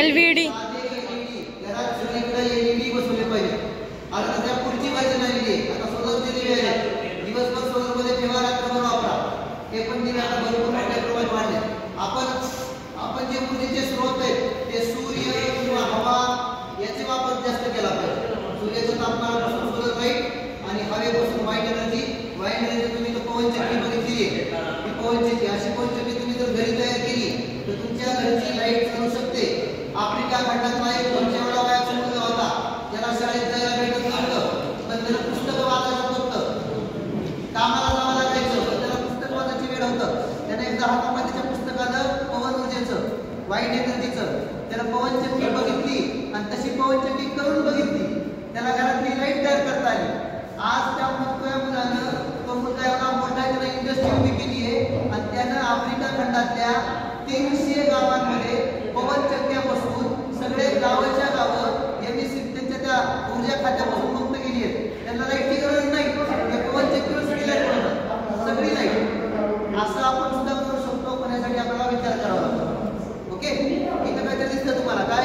LED घरात सगळीकडे LED बसवले पाहिजे. आता त्या पुढची बाजू नाही आता सोलरचे दिवे आहेत. दिवसभर सोलरमध्ये ठेवा, रात्रभर वापरा. हे पण दिवे आता भरपूर मोठ्या प्रमाणात वाढले. आपण जे ऊर्जेचे स्रोत आहेत ते सूर्य किंवा हवा याचे वापर जास्त केला पाहिजे. सूर्याचं तापमानापासून सोलर लाईट आणि हवेपासून वाईट एनर्जी तुम्ही तर पवनचक्की बघितली आहे. ही पवनचक्की अशी पवनचक्की तुम्ही जर घरी तयार केली तर तुमच्या घरची लाईट चालू शकते. आफ्रिका खंडातला एक 200 वयाचा मुलगा होता ज्याला शाळेत जायला भेटत नव्हतं, पण त्याला पुस्तकं वाचायचं होतं. कामाला जावं लागायचं पण त्याला पुस्तक वाचायची वेळ होतं. त्याने एकदा हातामध्ये त्याच्या पुस्तकानं पवन ऊर्जेचं वाईट एनर्जीचं त्याला पवनचक्की बघितली आणि तशी पवनचक्की करून बघितली. त्याला घरातली लाईट तयार करता आली. आज त्या मुलानं तो मुलगा एवढा मोठा त्याला इंडस्ट्री उभी केली आहे आणि त्यानं आफ्रिका खंडातल्या 300 गावांमध्ये पवनचक्क्या बसवून सगळे गावाच्या गावं यांनी त्यांच्या त्या ऊर्जा खात्यापासून मुक्त केली आहे. त्यांना लाईटची गरज नाही, त्या पवनचक्कीवर सगळी लाईट बनवतात, सगळी लाईट. असं आपण सुद्धा करू शकतो, पण यासाठी आपल्याला विचार करावा लागतो. ओके, इथं काहीतरी दिसतं तुम्हाला काय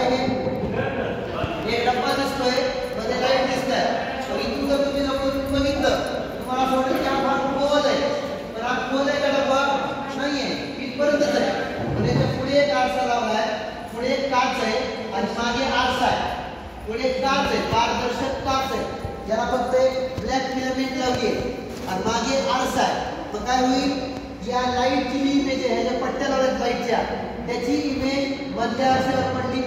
हे डब्बा दिसतोय, मध्ये लाईट दिसत आहे. इथून जर तुम्ही जवळून बघितलं तुम्हाला असं वाटतं की हा भाग गोल आहे, पण हा गोल आहे का डब्बा नाहीये, इथपर्यंतच आहे. पण याच्या पुढे एक आरसा लावलाय, पुढे एक काच आहे आणि मागे आरसा आहे. पुढे काच आहे, पारदर्शक काच आहे ज्याला फक्त एक ब्लॅक फिलामेंट लावली आहे आणि मागे आरसा आहे. मग काय होईल, या लाईटची इमेज आहे, ह्या ज्या पट्ट्या लावल्यात लाईटच्या त्याची इमेज मधल्या आरशावर पडली,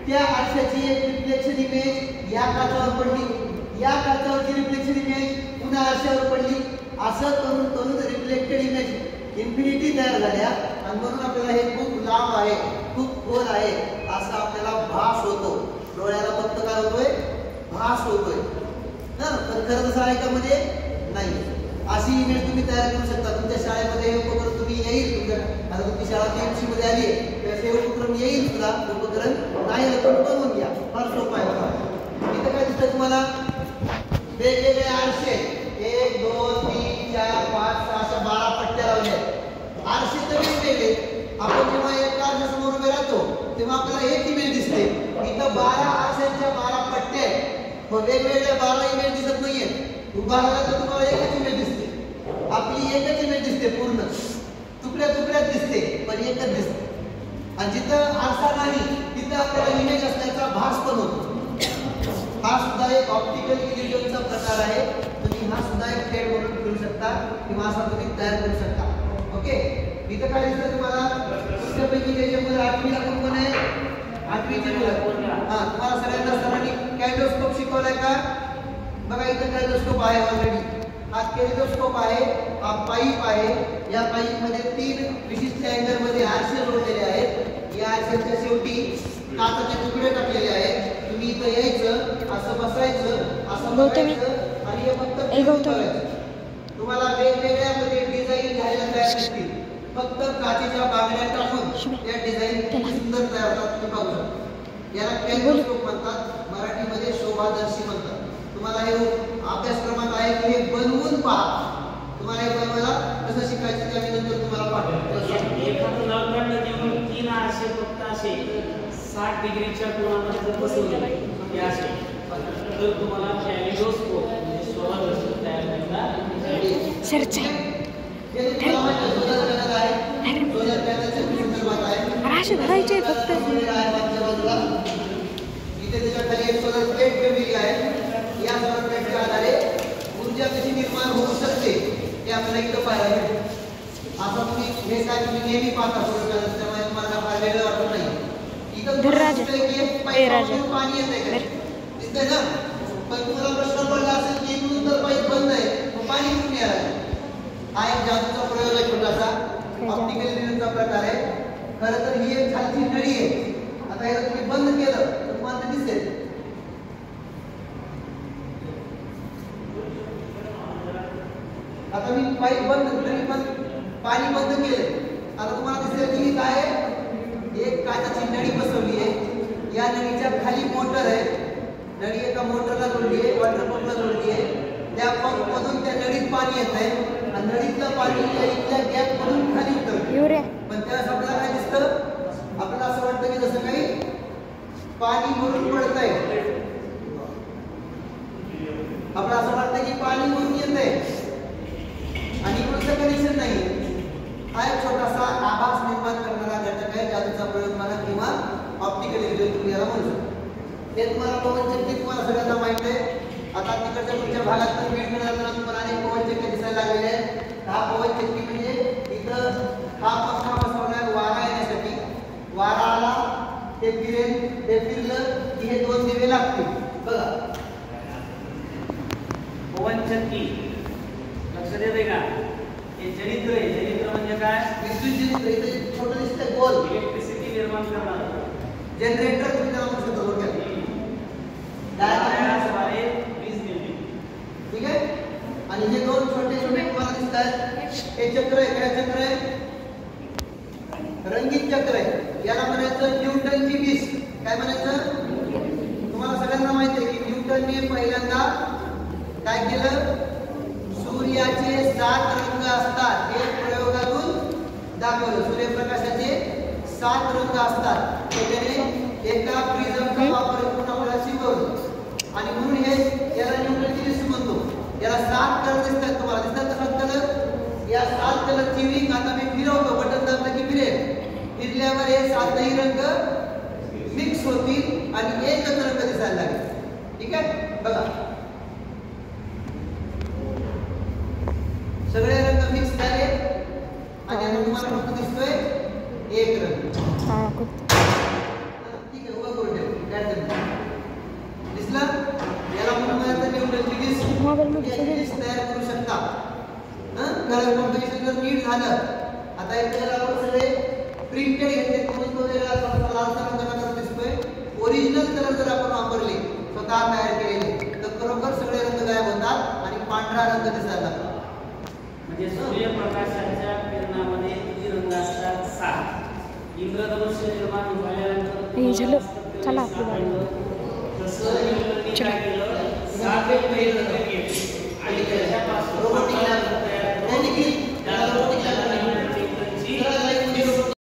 त्या आरशाची एक रिफ्लेक्शन इमेज या काचावर पडली, या काचावरची रिफ्लेक्शन इमेज पुन्हा आरशावर पडली. असं करून करून रिफ्लेक्टेड इमेज इन्फिनिटी तयार झाल्या आणि म्हणून आपल्याला हे खूप लांब आहे, खूप खोल आहे असा आपल्याला भास होतो. डोळ्याला फक्त काय होतोय, भास होतोय ना, पण खरं तसं आहे का मध्ये नाही. अशी इमेज तुम्ही तयार करू शकता. तुमच्या शाळेमध्ये हे उपकरण तुम्ही येईल, आता तुमची शाळा केएमसी मध्ये आली आहे तर हे उपकरण येईल सुद्धा. उपकरण नाही आलं तर बनवून घ्या, फार सोपं आहे. बघा इथं काय दिसतं तुम्हाला, वेगवेगळे आरसे 1 2 3 4 5 6 अशा 12 पट्ट्या लावल्या आहेत. आरसे तर वेगवेगळे. आपण जेव्हा एका आरशासमोर उभे राहतो तेव्हा आपल्याला एक इमेज दिसते. इथं 12 आरशांच्या 12 पट्ट्या आहेत, मग वेगवेगळ्या 12 इमेज दिसत नाहीये. उभा राहिला तर तुम्हाला एकच इमेज दिसते, आपली एकच इमेज दिसते, पूर्ण तुकड्या तुकड्यात दिसते पण एकच दिसते. आणि जिथं आरसा नाही तिथं आपल्याला इमेज असण्याचा भास पण होतो. हा सुद्धा एक ऑप्टिकल इल्युजनचा प्रकार आहे. तुम्ही हा सुद्धा एक खेळ म्हणून करू शकता किंवा असा तुम्ही तयार करू शकता. ओके, इथं काय दिसतं तुम्हाला, तुमच्यापैकी जे मुलं 8वीला कोण आहे, 8वीचे मुलं, हा तुम्हाला सगळ्यांना सरांनी कॅल्डोस्कोप शिकवलाय का? बघा इथं कॅल्डोस्कोप आहे ऑलरेडी. हा कॅल्डोस्कोप आहे, हा पाईप आहे. या पाईप मध्ये 3 विशिष्ट अँगल मध्ये आरसे जोडलेले आहेत. या आरशाच्या शेवटी काचाचे तुकडे टाकलेले आहेत. तुम्ही इथं यायचं, असं बसायचं, असं बसायचं आणि हे फक्त करायचं. तुम्हाला वेगवेगळ्या मध्ये डिझाईन घ्यायला तयार असतील. फक्त काचेच्या बांगड्या टाकून त्या डिझाईन सुंदर तयार होतात, तुम्ही पाहू शकता. याला कॅल्डोस्कोप म्हणतात, मराठीमध्ये शोभादर्शी म्हणतात. तुम्हाला हे अभ्यासक्रमात आहे की हे बनवून पहा. तुम्हाला हे बनवायला कसं शिकायचं ते आम्ही नंतर तुम्हाला पाठवतो. एखादं नळखंड देऊन 3 आरसे फक्त असे 60 डिग्रीच्या कोनामध्ये जर बसवले हे असे तर तुम्हाला कॅलिडोस्कोप म्हणजे शोभादर्शक तयार करता सर्च आहे. असे भरायचे फक्त. इथे त्याच्या खाली एक सोलर प्लेट ठेवलेली आहे. या सोलर प्लेटच्या आधारे ऊर्जा कशी निर्माण होऊ शकते ते आपल्याला इथं पाहायला मिळते. आता तुम्ही हे काय तुम्ही नेहमी पाहता सोलर पॅनल, त्यामुळे तुम्हाला काय वेगळं वाटत नाही. इथं पाणी येत आहे दिसतंय ना, पण तुम्हाला प्रश्न पडला असेल की इथून तर पाईप बंद आहे, मग पाणी कुठून यायला? हा एक जादूचा प्रयोग आहे, छोटासा ऑप्टिकल इल्युजनचा प्रकार आहे. खरं तर ही एक खालची नळी आहे. आता याला तुम्ही बंद केलं तर तुम्हाला दिसेल. आता मी पाईप बंद तरी पण पाणी बंद केले. आता तुम्हाला दिसेल की काय एक काचाची नळी बसवली आहे. या नळीच्या खाली मोटर आहे. नळी एका मोटरला जोडली आहे, वॉटर पंपला जोडली आहे. त्या पंप मधून त्या नळीत पाणी येत आहे आणि नळीतलं पाणी या इथल्या गॅप मधून खाली उतरतं. वरून पडतंय. आपलं असं वाटतं की पाणी वरून येतंय आणि इकडचं कनेक्शन नाही. हा एक छोटासा आभास निर्माण करणारा घटक आहे, जादूचा प्रयोगमाना किंवा ऑप्टिकल इल्युजन तुम्ही याला म्हणू शकता. हे तुम्हाला पवनचक्की तुम्हाला सगळ्यांना माहित आहे. आता तिकडच्या पुढच्या भागात तर बीड मिळाल्यानंतर तुम्हाला अनेक पवनचक्की दिसायला लागलेले आहेत. हा पवनचक्की म्हणजे इथं हा पंखा बसवलाय वारा येण्यासाठी. वारा आला ते फिरेल, ते फिरलं की हे दोन दिवे लागतील. बघा पवनचक्की लक्षात येते का? हे जनित्र आहे. जनित्र म्हणजे काय? विद्युत जनित्र. इथे छोटं दिसतंय गोल इलेक्ट्रिसिटी निर्माण करणार जनरेटर तुम्ही त्याला म्हणू शकता थोडक्यात. डायरेक्टद्वारे वीज निर्मिती. ठीक आहे. आणि हे दोन छोटे छोटे तुम्हाला दिसतात. हे चक्र आहे. काय चक्र आहे? रंगीत चक्र आहे. याला म्हणायचं न्यूटनची वीज. काय म्हणायचं? तुम्हाला सगळ्यांना माहिती आहे की न्यूटनने पहिल्यांदा काय केलं? सूर्याचे 7 रंग असतात हे प्रयोगातून दाखवलं. सूर्यप्रकाशाचे 7 रंग असतात. त्याने एका प्रिझमचा वापर करून आपल्याला शिकवलं. आणि म्हणून हे याला न्यूटनची वीज म्हणतो. याला 7 कलर दिसतात. तुम्हाला दिसतात 7 कलर? या 7 कलरची रिंग आता मी फिरवतो, बटन दाबलं की फिरेल. फिरल्यावर हे 7ही रंग मिक्स होतील आणि एकच रंग दिसायला लागेल. ठीक आहे. बघा सगळे रंग मिक्स झाले आणि आता तुम्हाला फक्त दिसतोय एक रंग. ठीक आहे. उभा करून ठेव. दिसला? याला म्हणून म्हणायचं न्यूटनची वीज. तयार करू शकता. कलर कॉम्बिनेशन जर नीट झालं. आता इथे आपण सगळे प्रिंटेड घेतले म्हणून तो वेगळा लालसा रंगाचा दिसतोय. ओरिजिनल कलर जर आपण वापरले स्वतः तयार केलेले तर खरोखर सगळे रंग गायब होतात आणि पांढरा रंग दिसायला लागतो. म्हणजे सूर्यप्रकाशाच्या किरणामध्ये किती रंग असतात? 7. इंद्रधनुष्य निर्माण झाल्यानंतर चला आपली बाजू. तसं न्यूटनने काय केलं? 7 वेगवेगळे रंग घेतले आणि त्याच्यापासून